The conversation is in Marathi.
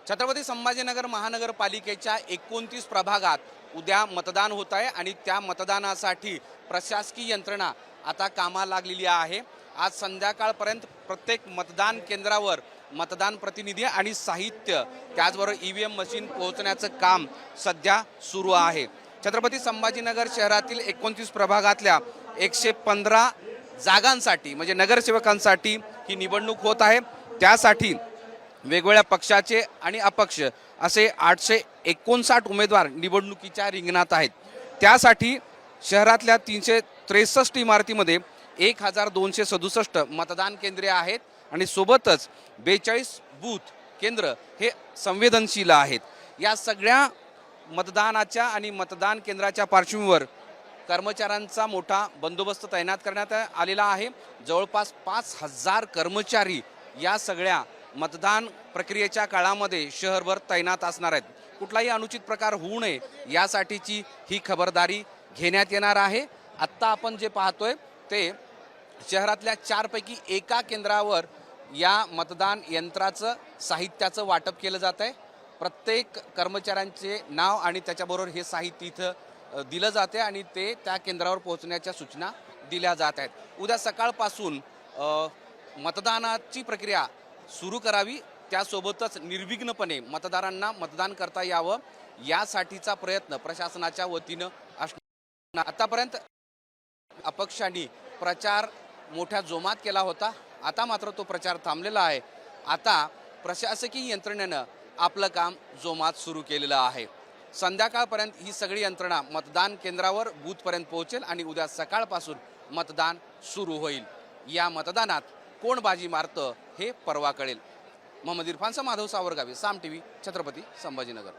छत्रपती संभाजीनगर महानगरपालिकेच्या 29 प्रभागात उद्या मतदान होत आहे आणि त्या मतदानासाठी प्रशासकीय यंत्रणा आता कामाला लागलेली आहे। आज संध्याकाळपर्यंत प्रत्येक मतदान केंद्रावर मतदान प्रतिनिधी आणि साहित्य त्याचबरोबर ईव्हीएम मशीन पोहोचण्याचं काम सध्या सुरू आहे। छत्रपती संभाजीनगर शहरातील 29 प्रभागातल्या 115 जागांसाठी म्हणजे नगरसेवकांसाठी ही निवडणूक होत आहे। त्यासाठी वेगवेगळ्या पक्षाचे आणि अपक्ष असे 859 उमेदवार निवडणुकीच्या रिंगणात आहेत। त्यासाठी शहरातल्या 363 इमारतीमध्ये 1267 मतदान केंद्रे आहेत आणि सोबतच 42 बूथ केंद्र हे संवेदनशील आहेत। या सगळ्या मतदानाच्या आणि मतदान केंद्राच्या पार्श्वभूमीवर कर्मचाऱ्यांचा मोठा बंदोबस्त तैनात करण्यात आलेला आहे। जवळपास 5000 कर्मचारी या सगळ्या मतदान प्रक्रियेच्या काळामध्ये शहरभर तैनात असणार आहेत। कुठलाही अनुचित प्रकार होऊ नये यासाठीची ही खबरदारी घेण्यात येणार आहे। आत्ता आपण जे पाहतोय ते शहरातल्या 4 पैकी एका केंद्रावर या मतदान यंत्राचं साहित्याचं वाटप केलं जात आहे। प्रत्येक कर्मचाऱ्यांचे नाव आणि त्याच्याबरोबर हे साहित्य इथं दिलं जाते आणि ते त्या केंद्रावर पोहोचण्याच्या सूचना दिल्या जात आहेत। उद्या सकाळपासून मतदानाची प्रक्रिया सुरू करावी, त्यासोबतच निर्विघ्नपणे मतदारांना मतदान करता यावं यासाठीचा प्रयत्न प्रशासनाच्या वतीनं असणार। आतापर्यंत अपक्षांनी प्रचार मोठ्या जोमात केला होता, आता मात्र तो प्रचार थांबलेला आहे। आता प्रशासकीय यंत्रणेनं आपलं काम जोमात सुरू केलेलं आहे। संध्याकाळपर्यंत ही सगळी यंत्रणा मतदान केंद्रावर बूथपर्यंत पोहोचेल आणि उद्या सकाळपासून मतदान सुरू होईल। या मतदानात कोण बाजी मारतं हे परवा कळेल। मोहम्मद इरफानचा माधव सावरगावी, साम टीव्ही, छत्रपती संभाजीनगर।